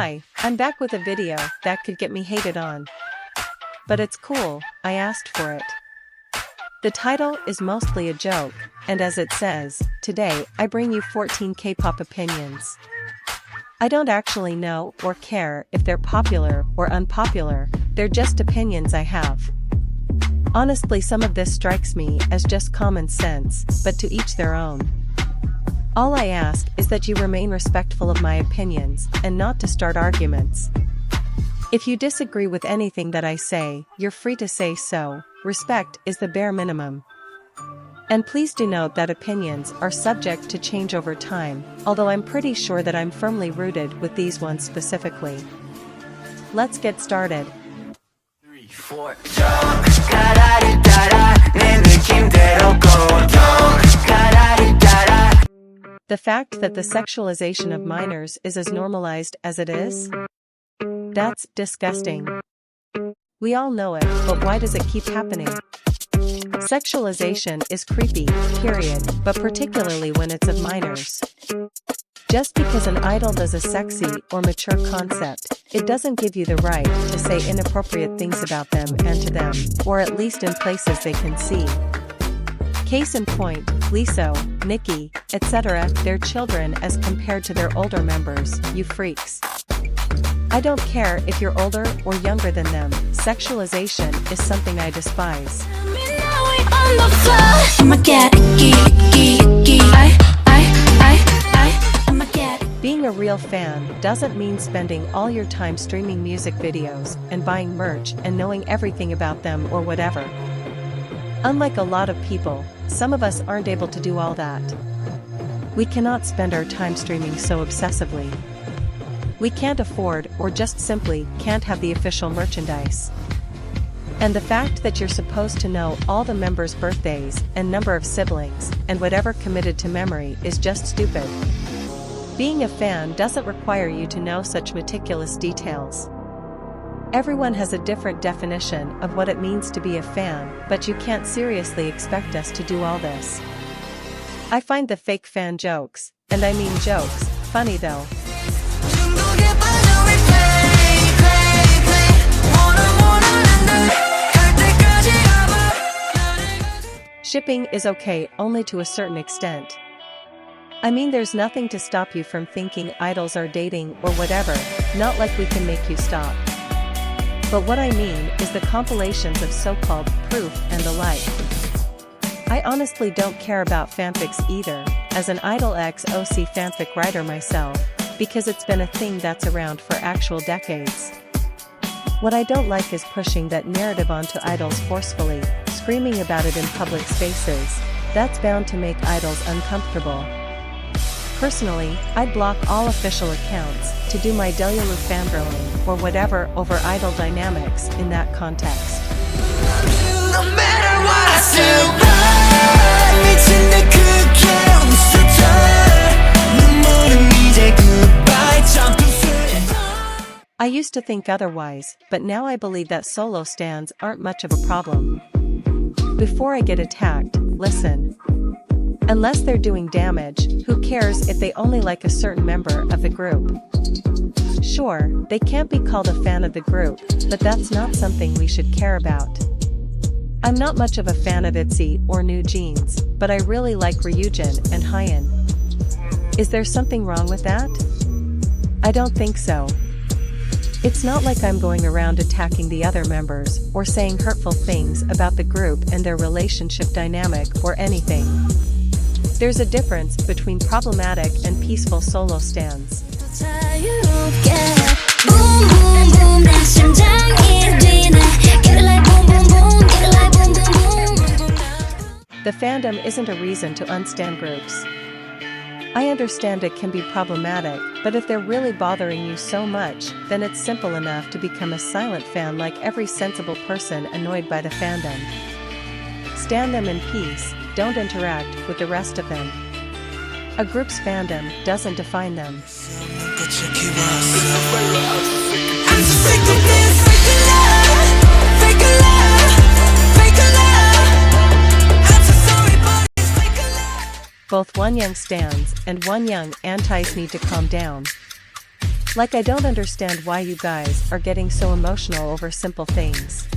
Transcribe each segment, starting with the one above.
Hi, I'm back with a video that could get me hated on. But it's cool, I asked for it. The title is mostly a joke, and as it says, today I bring you 14 K-pop opinions. I don't actually know or care if they're popular or unpopular, they're just opinions I have. Honestly, some of this strikes me as just common sense, but to each their own. All I ask is that you remain respectful of my opinions and not to start arguments. If you disagree with anything that I say, you're free to say so. Respect is the bare minimum. And please do note that opinions are subject to change over time, although I'm pretty sure that I'm firmly rooted with these ones specifically. Let's get started. 3, 4. The fact that the sexualization of minors is as normalized as it is? That's disgusting. We all know it, but why does it keep happening? Sexualization is creepy, period, but particularly when it's of minors. Just because an idol does a sexy or mature concept, it doesn't give you the right to say inappropriate things about them and to them, or at least in places they can see. Case in point, Lizzo, Nicki, etc., their children as compared to their older members, you freaks. I don't care if you're older or younger than them, sexualization is something I despise. Being a real fan doesn't mean spending all your time streaming music videos and buying merch and knowing everything about them or whatever. Unlike a lot of people, some of us aren't able to do all that. We cannot spend our time streaming so obsessively. We can't afford or just simply can't have the official merchandise. And the fact that you're supposed to know all the members' birthdays and number of siblings and whatever committed to memory is just stupid. Being a fan doesn't require you to know such meticulous details. Everyone has a different definition of what it means to be a fan, but you can't seriously expect us to do all this. I find the fake fan jokes, and I mean jokes, funny though. Shipping is okay only to a certain extent. I mean, there's nothing to stop you from thinking idols are dating or whatever, not like we can make you stop. But what I mean is the compilations of so-called proof and the like. I honestly don't care about fanfics either, as an Idol X OC fanfic writer myself, because it's been a thing that's around for actual decades. What I don't like is pushing that narrative onto idols forcefully, screaming about it in public spaces. That's bound to make idols uncomfortable. Personally, I'd block all official accounts to do my Delulu fangirling or whatever over idol dynamics in that context. No matter what I I used to think otherwise, but now I believe that solo stans aren't much of a problem. Before I get attacked, listen. Unless they're doing damage, who cares if they only like a certain member of the group? Sure, they can't be called a fan of the group, but that's not something we should care about. I'm not much of a fan of ITZY or New Jeans, but I really like Yujin and Enhypen. Is there something wrong with that? I don't think so. It's not like I'm going around attacking the other members or saying hurtful things about the group and their relationship dynamic or anything. There's a difference between problematic and peaceful solo stans. The fandom isn't a reason to unstan groups. I understand it can be problematic, but if they're really bothering you so much, then it's simple enough to become a silent fan like every sensible person annoyed by the fandom. Stan them in peace, don't interact with the rest of them. A group's fandom doesn't define them. Both One Young stans and One Young antis need to calm down. Like I don't understand why you guys are getting so emotional over simple things.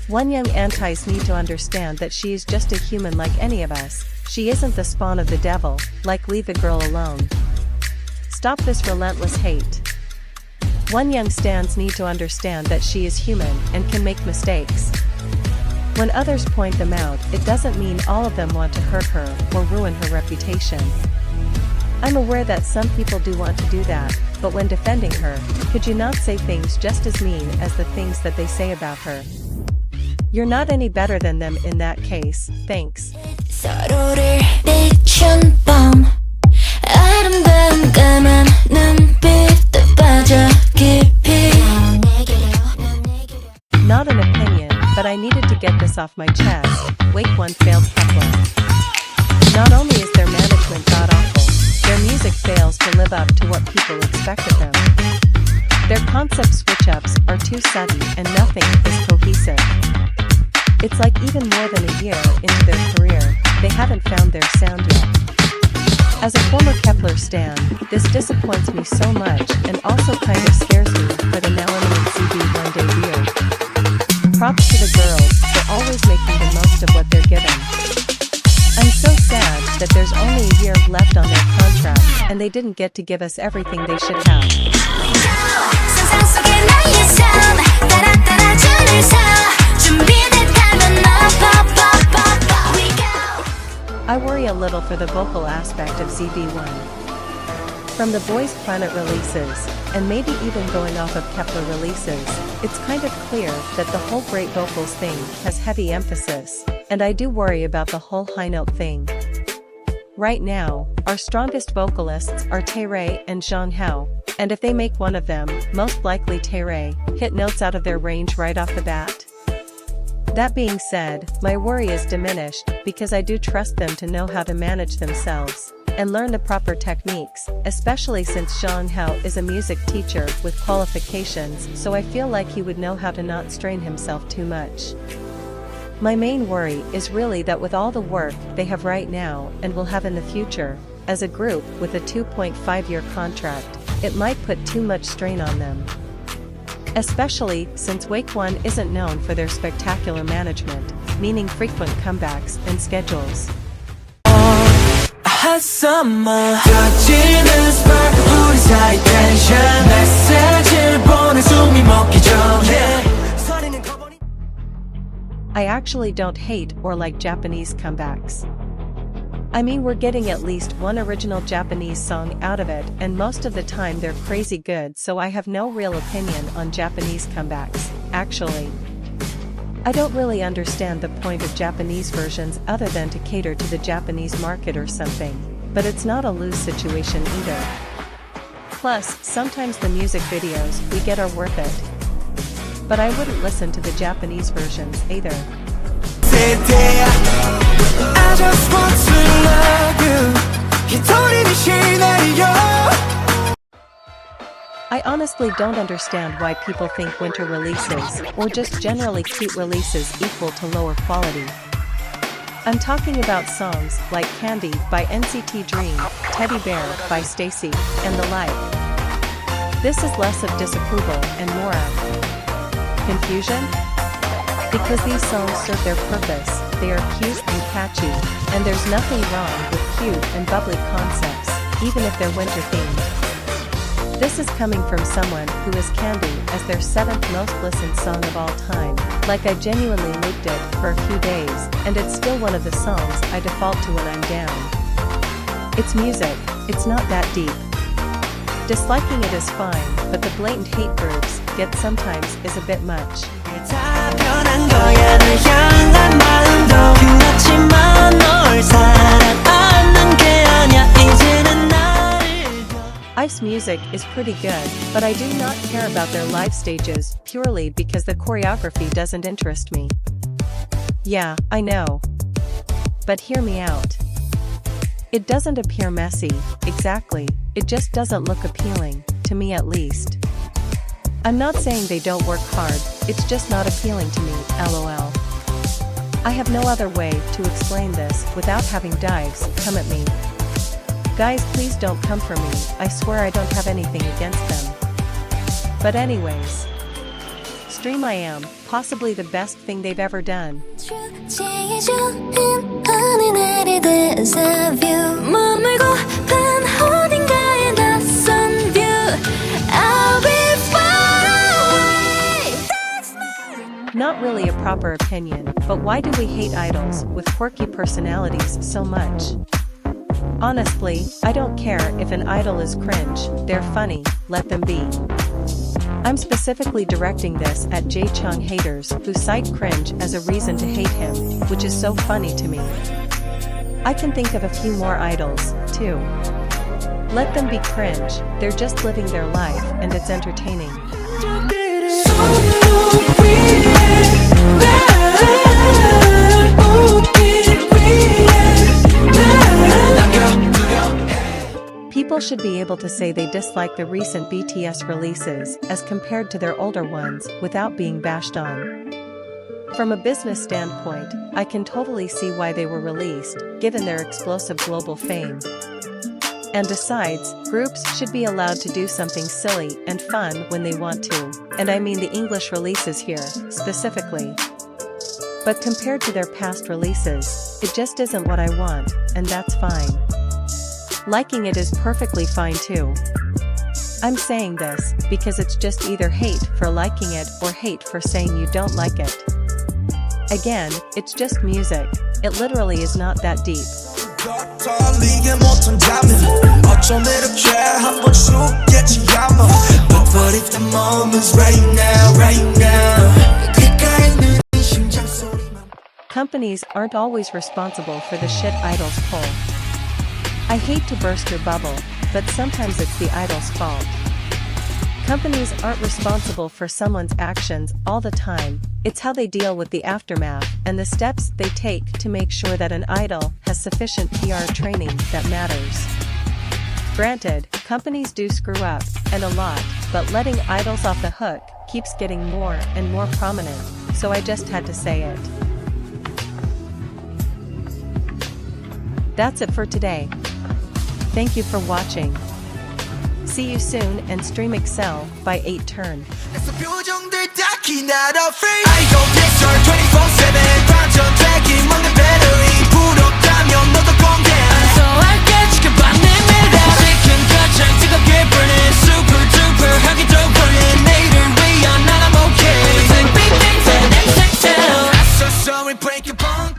One young antis need to understand that she is just a human like any of us, she isn't the spawn of the devil, like leave the girl alone. Stop this relentless hate. One young stans need to understand that she is human and can make mistakes. When others point them out, it doesn't mean all of them want to hurt her or ruin her reputation. I'm aware that some people do want to do that, but when defending her, could you not say things just as mean as the things that they say about her? You're not any better than them in that case, thanks. 서로를 비춘 밤 아름다운 까만 눈빛도 빠져 깊이. Not an opinion, but I needed to get this off my chest. Wake One failed Kepler. Not only is their management god-awful, their music fails to live up to what people expect of them. Their concept switch-ups are too sudden and nothing is cohesive. It's like even more than a year into their career, they haven't found their sound yet. As a former Kepler stan, this disappoints me so much and also kind of scares me for the now imminent CB1 debut. Props to the girls for always making the most of what they're given. I'm so sad that there's only a year left on their contract and they didn't get to give us everything they should have. I worry a little for the vocal aspect of ZB1. From the boysplanet releases, and maybe even going off of Kepler releases, it's kind of clear that the whole great vocals thing has heavy emphasis, and I do worry about the whole high note thing. Right now, our strongest vocalists are Taeray and Jeonhyo, and if they make one of them, most likely Taeray, hit notes out of their range right off the bat. That being said, my worry is diminished because I do trust them to know how to manage themselves and learn the proper techniques, especially since Jeonhyo is a music teacher with qualifications, so I feel like he would know how to not strain himself too much. My main worry is really that with all the work they have right now and will have in the future, as a group with a 2.5-year contract, it might put too much strain on them. Especially since Wake One isn't known for their spectacular management, meaning frequent comebacks and schedules. Hot summer 터지는 spark 우리 사이 tension 메시지를 보내 숨이 멎기 전에 소리는 커버린 I actually don't hate or like Japanese comebacks. I mean, we're getting at least one original Japanese song out of it, and most of the time they're crazy good, so I have no real opinion on Japanese comebacks, actually. I don't really understand the point of Japanese versions other than to cater to the Japanese market or something, but it's not a lose situation either. Plus, sometimes the music videos we get are worth it. But I wouldn't listen to the Japanese versions either. I just want to love you 깃털이 시내려 I honestly don't understand why people think winter releases, or just generally cute releases, equal to lower quality. I'm talking about songs like Candy by NCTdream, Teddy Bear by Stacy, and the like. This is less of disapproval and more of confusion? Because these songs serve their purpose, they are cute and catchy, and there's nothing wrong with cute and bubbly concepts, even if they're winter themed. This is coming from someone who has Candy as their 7th most listened song of all time, like I genuinely looped it for a few days, and it's still one of the songs I default to when I'm down. It's music, it's not that deep. Disliking it is fine, but the blatant hate groups get sometimes is a bit much. 다 변한 거야 널 향한 마음도 그렇지만 널 사랑하는 게 아냐 이제는 나를 IVE's music is pretty good, but I do not care about their live stages purely because the choreography doesn't interest me. Yeah, I know. But hear me out. It doesn't appear messy, exactly, it just doesn't look appealing, to me at least. I'm not saying they don't work hard, it's just not appealing to me, lol. I have no other way to explain this without having dives come at me. Guys, please don't come for me, I swear I don't have anything against them. But anyways, stream I am, possibly the best thing they've ever done. 도jaejung 하늘 아래 there's a view 머물고픈 어딘가에 낯선 view I'll be far away That's my Not really a proper opinion, but why do we hate idols with quirky personalities so much? Honestly, I don't care if an idol is cringe, they're funny, let them be. I'm specifically directing this at Dojaejung haters who cite cringe as a reason to hate him, which is so funny to me. I can think of a few more idols, too. Let them be cringe, they're just living their life and it's entertaining. People should be able to say they dislike the recent BTS releases as compared to their older ones without being bashed on. From a business standpoint, I can totally see why they were released, given their explosive global fame. And besides, groups should be allowed to do something silly and fun when they want to, and I mean the English releases here, specifically. But compared to their past releases, it just isn't what I want, and that's fine. Liking it is perfectly fine too. I'm saying this because it's just either hate for liking it or hate for saying you don't like it. Again, it's just music, it literally is not that deep. Companies aren't always responsible for the shit idols pull. I hate to burst your bubble, but sometimes it's the idol's fault. Companies aren't responsible for someone's actions all the time, it's how they deal with the aftermath and the steps they take to make sure that an idol has sufficient PR training that matters. Granted, companies do screw up, and a lot, but letting idols off the hook keeps getting more and more prominent, so I just had to say it. That's it for today. Thank you for watching. See you soon and stream Excel by 8 turn. Break your bone